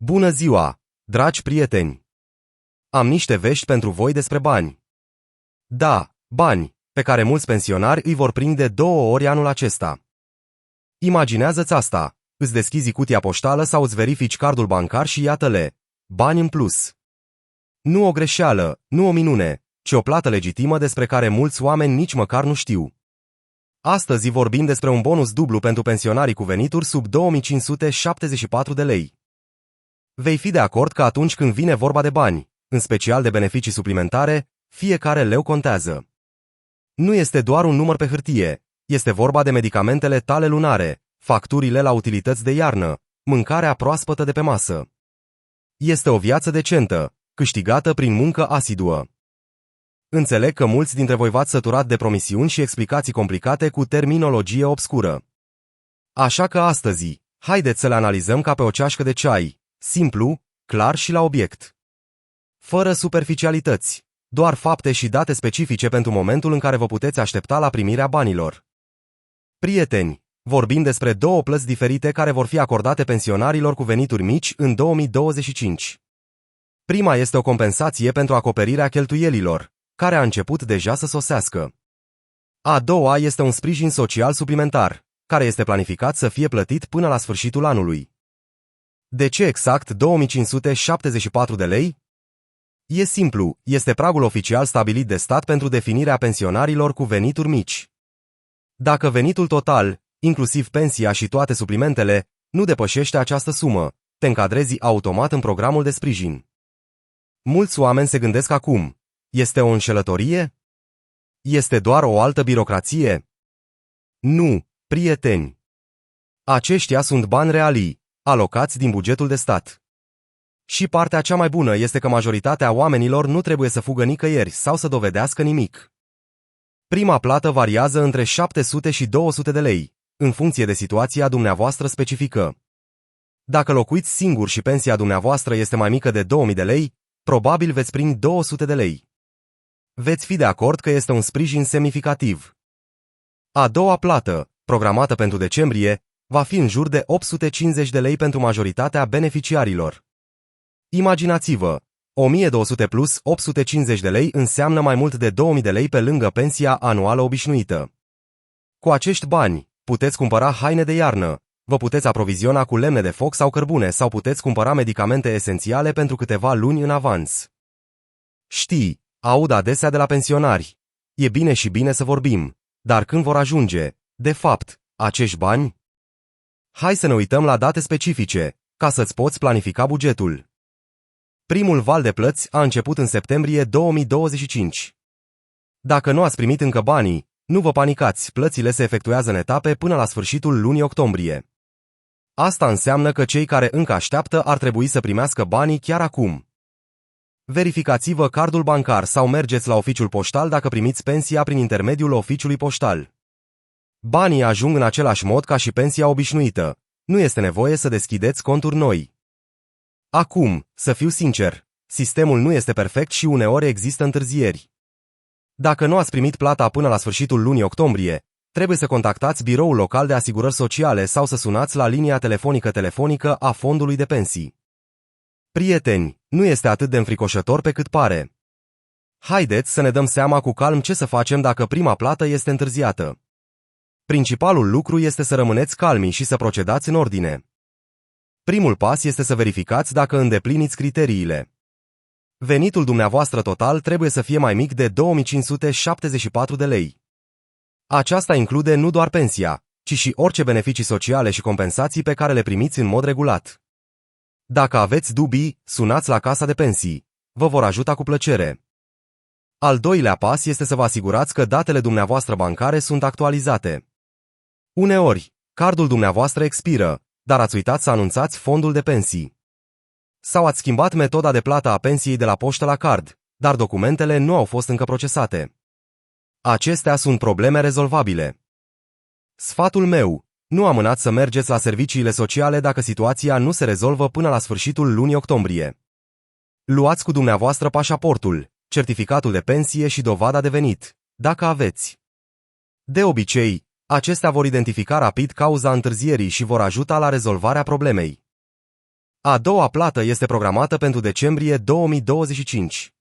Bună ziua, dragi prieteni! Am niște vești pentru voi despre bani. Da, bani, pe care mulți pensionari îi vor prinde 2 ori anul acesta. Imaginează-ți asta, îți deschizi cutia poștală sau îți verifici cardul bancar și iată-le, bani în plus. Nu o greșeală, nu o minune, ci o plată legitimă despre care mulți oameni nici măcar nu știu. Astăzi vorbim despre un bonus dublu pentru pensionarii cu venituri sub 2574 de lei. Vei fi de acord că atunci când vine vorba de bani, în special de beneficii suplimentare, fiecare leu contează. Nu este doar un număr pe hârtie, este vorba de medicamentele tale lunare, facturile la utilități de iarnă, mâncarea proaspătă de pe masă. Este o viață decentă, câștigată prin muncă asiduă. Înțeleg că mulți dintre voi v-ați săturat de promisiuni și explicații complicate cu terminologie obscură. Așa că astăzi, haideți să le analizăm ca pe o ceașcă de ceai, simplu, clar și la obiect. Fără superficialități, doar fapte și date specifice pentru momentul în care vă puteți aștepta la primirea banilor. Prieteni, vorbim despre 2 plăți diferite care vor fi acordate pensionarilor cu venituri mici în 2025. Prima este o compensație pentru acoperirea cheltuielilor, care a început deja să sosească. A doua este un sprijin social suplimentar, care este planificat să fie plătit până la sfârșitul anului. De ce exact 2574 de lei? E simplu, este pragul oficial stabilit de stat pentru definirea pensionarilor cu venituri mici. Dacă venitul total, inclusiv pensia și toate suplimentele, nu depășește această sumă, te încadrezi automat în programul de sprijin. Mulți oameni se gândesc acum, este o înșelătorie? Este doar o altă birocrație? Nu, prieteni. Aceștia sunt bani reali, alocați din bugetul de stat. Și partea cea mai bună este că majoritatea oamenilor nu trebuie să fugă nicăieri sau să dovedească nimic. Prima plată variază între 700 și 200 de lei, în funcție de situația dumneavoastră specifică. Dacă locuiți singur și pensia dumneavoastră este mai mică de 2000 de lei, probabil veți prinde 200 de lei. Veți fi de acord că este un sprijin semnificativ. A doua plată, programată pentru decembrie, va fi în jur de 850 de lei pentru majoritatea beneficiarilor. Imaginați-vă, 1200 plus 850 de lei înseamnă mai mult de 2000 de lei pe lângă pensia anuală obișnuită. Cu acești bani, puteți cumpăra haine de iarnă, vă puteți aproviziona cu lemne de foc sau cărbune sau puteți cumpăra medicamente esențiale pentru câteva luni în avans. Știi, aud adesea de la pensionari. E bine și bine să vorbim, dar când vor ajunge, de fapt, acești bani? Hai să ne uităm la date specifice, ca să-ți poți planifica bugetul. Primul val de plăți a început în septembrie 2025. Dacă nu ați primit încă banii, nu vă panicați, plățile se efectuează în etape până la sfârșitul lunii octombrie. Asta înseamnă că cei care încă așteaptă ar trebui să primească banii chiar acum. Verificați-vă cardul bancar sau mergeți la oficiul poștal dacă primiți pensia prin intermediul oficiului poștal. Banii ajung în același mod ca și pensia obișnuită, nu este nevoie să deschideți conturi noi. Acum, să fiu sincer, sistemul nu este perfect și uneori există întârzieri. Dacă nu ați primit plata până la sfârșitul lunii octombrie, trebuie să contactați biroul local de asigurări sociale sau să sunați la linia telefonică a fondului de pensii. Prieteni, nu este atât de înfricoșător pe cât pare. Haideți să ne dăm seama cu calm ce să facem dacă prima plată este întârziată. Principalul lucru este să rămâneți calmi și să procedați în ordine. Primul pas este să verificați dacă îndepliniți criteriile. Venitul dumneavoastră total trebuie să fie mai mic de 2574 de lei. Aceasta include nu doar pensia, ci și orice beneficii sociale și compensații pe care le primiți în mod regulat. Dacă aveți dubii, sunați la casa de pensii. Vă vor ajuta cu plăcere. Al doilea pas este să vă asigurați că datele dumneavoastră bancare sunt actualizate. Uneori, cardul dumneavoastră expiră, dar ați uitat să anunțați fondul de pensii. Sau ați schimbat metoda de plată a pensiei de la poștă la card, dar documentele nu au fost încă procesate. Acestea sunt probleme rezolvabile. Sfatul meu, nu amânați să mergeți la serviciile sociale dacă situația nu se rezolvă până la sfârșitul lunii octombrie. Luați cu dumneavoastră pașaportul, certificatul de pensie și dovada de venit, dacă aveți. De obicei, acestea vor identifica rapid cauza întârzierii și vor ajuta la rezolvarea problemei. A doua plată este programată pentru decembrie 2025.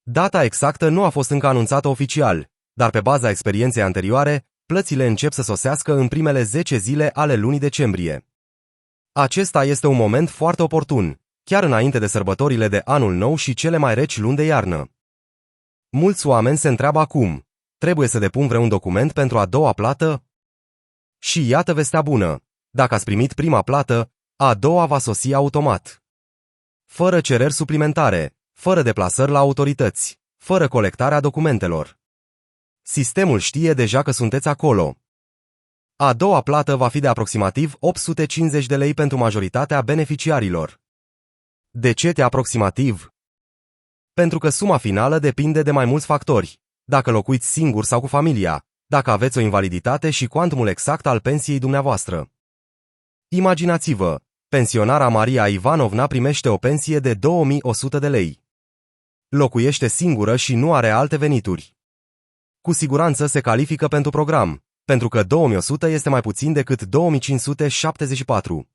Data exactă nu a fost încă anunțată oficial, dar pe baza experienței anterioare, plățile încep să sosească în primele 10 zile ale lunii decembrie. Acesta este un moment foarte oportun, chiar înainte de sărbătorile de anul nou și cele mai reci luni de iarnă. Mulți oameni se întreabă acum, trebuie să depun vreun document pentru a doua plată? Și iată vestea bună, dacă ați primit prima plată, a doua va sosi automat. Fără cereri suplimentare, fără deplasări la autorități, fără colectarea documentelor. Sistemul știe deja că sunteți acolo. A doua plată va fi de aproximativ 850 de lei pentru majoritatea beneficiarilor. De ce de aproximativ? Pentru că suma finală depinde de mai mulți factori, dacă locuiți singur sau cu familia, dacă aveți o invaliditate și cuantumul exact al pensiei dumneavoastră. Imaginați-vă, pensionara Maria Ivanovna primește o pensie de 2100 de lei. Locuiește singură și nu are alte venituri. Cu siguranță se califică pentru program, pentru că 2100 este mai puțin decât 2574.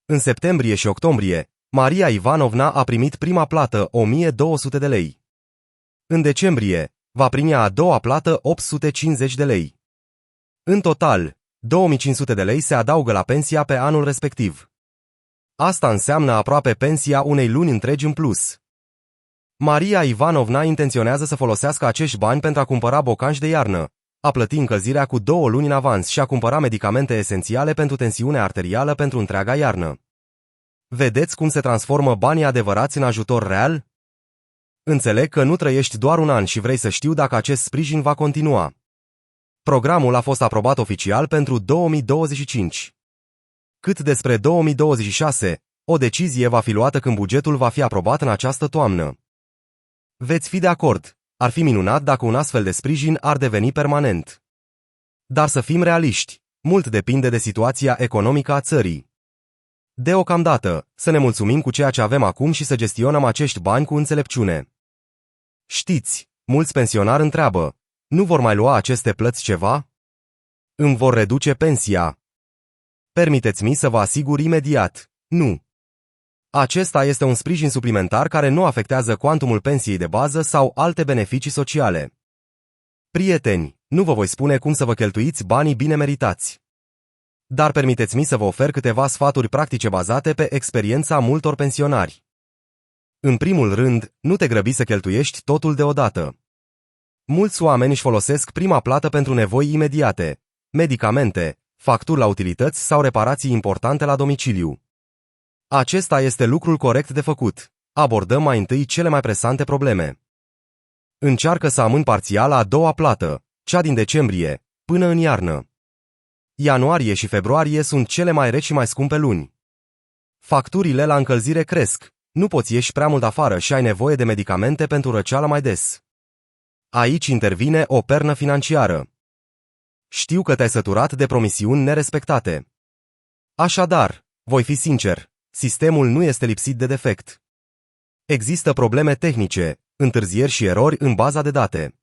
În septembrie și octombrie, Maria Ivanovna a primit prima plată 1200 de lei. În decembrie, va primi a doua plată 850 de lei. În total, 2500 de lei se adaugă la pensia pe anul respectiv. Asta înseamnă aproape pensia unei luni întregi în plus. Maria Ivanovna intenționează să folosească acești bani pentru a cumpăra bocanci de iarnă, a plăti încălzirea cu 2 luni în avans și a cumpăra medicamente esențiale pentru tensiune arterială pentru întreaga iarnă. Vedeți cum se transformă banii adevărați în ajutor real? Înțeleg că nu trăiești doar un an și vrei să știu dacă acest sprijin va continua. Programul a fost aprobat oficial pentru 2025. Cât despre 2026, o decizie va fi luată când bugetul va fi aprobat în această toamnă. Veți fi de acord, ar fi minunat dacă un astfel de sprijin ar deveni permanent. Dar să fim realiști, mult depinde de situația economică a țării. Deocamdată, să ne mulțumim cu ceea ce avem acum și să gestionăm acești bani cu înțelepciune. Știți, mulți pensionari întreabă, nu vor mai lua aceste plăți ceva? Îmi vor reduce pensia? Permiteți-mi să vă asigur imediat, nu. Acesta este un sprijin suplimentar care nu afectează cuantumul pensiei de bază sau alte beneficii sociale. Prieteni, nu vă voi spune cum să vă cheltuiți banii bine meritați. Dar permiteți-mi să vă ofer câteva sfaturi practice bazate pe experiența multor pensionari. În primul rând, nu te grăbi să cheltuiești totul deodată. Mulți oameni își folosesc prima plată pentru nevoi imediate, medicamente, facturi la utilități sau reparații importante la domiciliu. Acesta este lucrul corect de făcut. Abordăm mai întâi cele mai presante probleme. Încearcă să amâni parțial a doua plată, cea din decembrie, până în iarnă. Ianuarie și februarie sunt cele mai reci și mai scumpe luni. Facturile la încălzire cresc, nu poți ieși prea mult afară și ai nevoie de medicamente pentru răceală mai des. Aici intervine o pernă financiară. Știu că te-ai săturat de promisiuni nerespectate. Așadar, voi fi sincer, sistemul nu este lipsit de defect. Există probleme tehnice, întârzieri și erori în baza de date.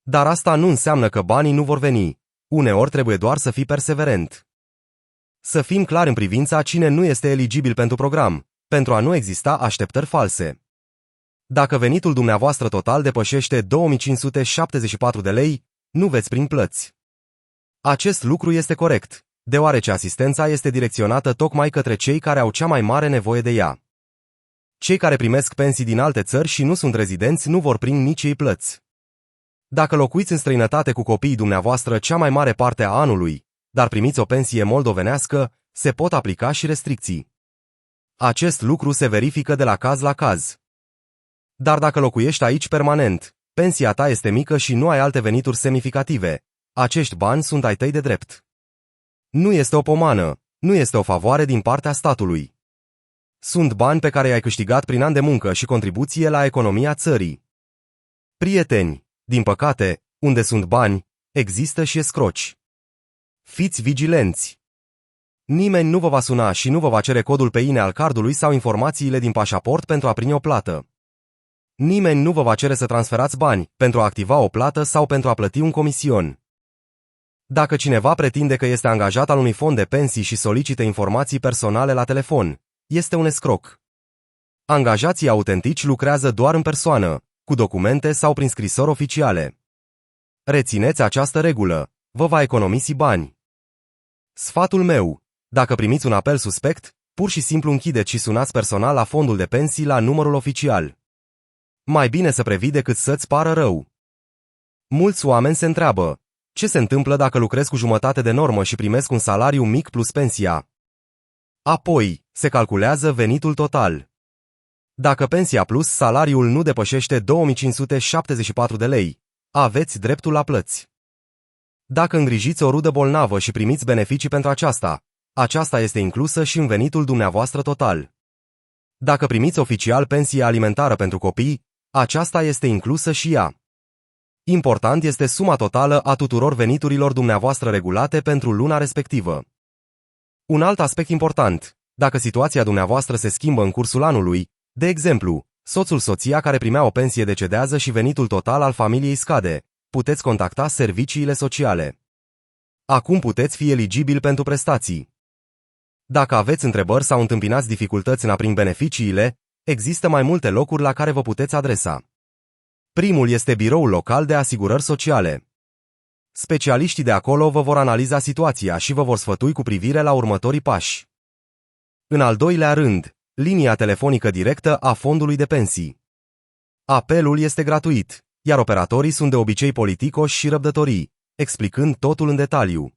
Dar asta nu înseamnă că banii nu vor veni. Uneori trebuie doar să fii perseverent. Să fim clari în privința cine nu este eligibil pentru program, pentru a nu exista așteptări false. Dacă venitul dumneavoastră total depășește 2574 de lei, nu veți primi plăți. Acest lucru este corect, deoarece asistența este direcționată tocmai către cei care au cea mai mare nevoie de ea. Cei care primesc pensii din alte țări și nu sunt rezidenți nu vor primi nici ei plăți. Dacă locuiți în străinătate cu copiii dumneavoastră cea mai mare parte a anului, dar primiți o pensie moldovenească, se pot aplica și restricții. Acest lucru se verifică de la caz la caz. Dar dacă locuiești aici permanent, pensia ta este mică și nu ai alte venituri semnificative, acești bani sunt ai tăi de drept. Nu este o pomană, nu este o favoare din partea statului. Sunt bani pe care i-ai câștigat prin ani de muncă și contribuție la economia țării. Prieteni, din păcate, unde sunt bani, există și escroci. Fiți vigilenți! Nimeni nu vă va suna și nu vă va cere codul PIN al cardului sau informațiile din pașaport pentru a primi o plată. Nimeni nu vă va cere să transferați bani pentru a activa o plată sau pentru a plăti un comision. Dacă cineva pretinde că este angajat al unui fond de pensii și solicită informații personale la telefon, este un escroc. Angajații autentici lucrează doar în persoană, cu documente sau prin scrisori oficiale. Rețineți această regulă, vă va economisi bani. Sfatul meu: dacă primiți un apel suspect, pur și simplu închideți și sunați personal la fondul de pensii la numărul oficial. Mai bine să previi decât să-ți pară rău. Mulți oameni se întreabă: ce se întâmplă dacă lucrez cu jumătate de normă și primesc un salariu mic plus pensia? Apoi, se calculează venitul total. Dacă pensia plus salariul nu depășește 2574 de lei, aveți dreptul la plăți. Dacă îngrijiți o rudă bolnavă și primiți beneficii pentru aceasta este inclusă și în venitul dumneavoastră total. Dacă primiți oficial pensie alimentară pentru copii, aceasta este inclusă și ea. Important este suma totală a tuturor veniturilor dumneavoastră regulate pentru luna respectivă. Un alt aspect important: dacă situația dumneavoastră se schimbă în cursul anului, de exemplu, soțul/soția care primea o pensie decedează și venitul total al familiei scade, puteți contacta serviciile sociale. Acum puteți fi eligibil pentru prestații. Dacă aveți întrebări sau întâmpinați dificultăți în a primi beneficiile, există mai multe locuri la care vă puteți adresa. Primul este biroul local de asigurări sociale. Specialiștii de acolo vă vor analiza situația și vă vor sfătui cu privire la următorii pași. În al doilea rând, linia telefonică directă a fondului de pensii. Apelul este gratuit, iar operatorii sunt de obicei politicoși și răbdătorii, explicând totul în detaliu.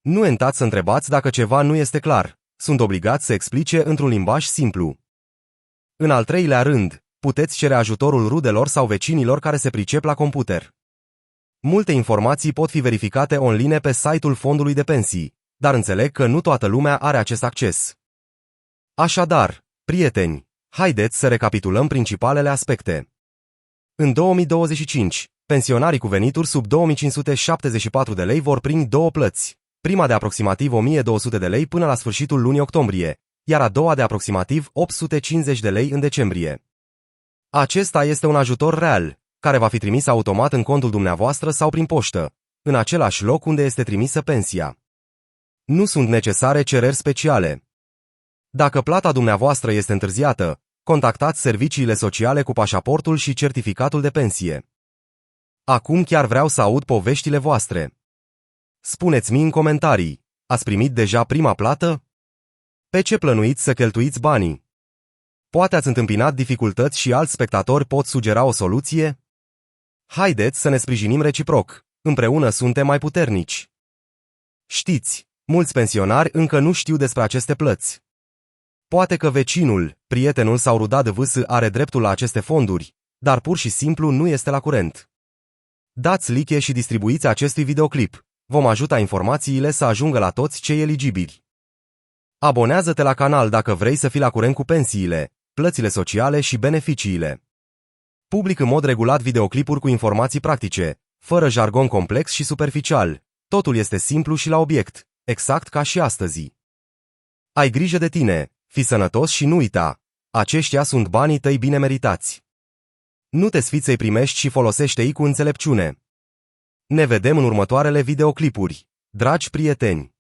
Nu ezitați să întrebați dacă ceva nu este clar, sunt obligați să explice într-un limbaj simplu. În al treilea rând, puteți cere ajutorul rudelor sau vecinilor care se pricep la computer. Multe informații pot fi verificate online pe site-ul fondului de pensii, dar înțeleg că nu toată lumea are acest acces. Așadar, prieteni, haideți să recapitulăm principalele aspecte. În 2025, pensionarii cu venituri sub 2574 de lei vor primi două plăți, prima de aproximativ 1200 de lei până la sfârșitul lunii octombrie, iar a doua de aproximativ 850 de lei în decembrie. Acesta este un ajutor real, care va fi trimis automat în contul dumneavoastră sau prin poștă, în același loc unde este trimisă pensia. Nu sunt necesare cereri speciale. Dacă plata dumneavoastră este întârziată, contactați serviciile sociale cu pașaportul și certificatul de pensie. Acum chiar vreau să aud poveștile voastre. Spuneți-mi în comentarii: ați primit deja prima plată? Pe ce plănuiți să cheltuiți banii? Poate ați întâmpinat dificultăți și alți spectatori pot sugera o soluție? Haideți să ne sprijinim reciproc, împreună suntem mai puternici. Știți, mulți pensionari încă nu știu despre aceste plăți. Poate că vecinul, prietenul sau ruda de vâsă are dreptul la aceste fonduri, dar pur și simplu nu este la curent. Dați like și distribuiți acestui videoclip. Vom ajuta informațiile să ajungă la toți cei eligibili. Abonează-te la canal dacă vrei să fii la curent cu pensiile, plățile sociale și beneficiile. Public în mod regulat videoclipuri cu informații practice, fără jargon complex și superficial. Totul este simplu și la obiect, exact ca și astăzi. Ai grijă de tine, fii sănătos și nu uita, aceștia sunt banii tăi bine meritați. Nu te sfiți să-i primești și folosește-i cu înțelepciune. Ne vedem în următoarele videoclipuri, dragi prieteni!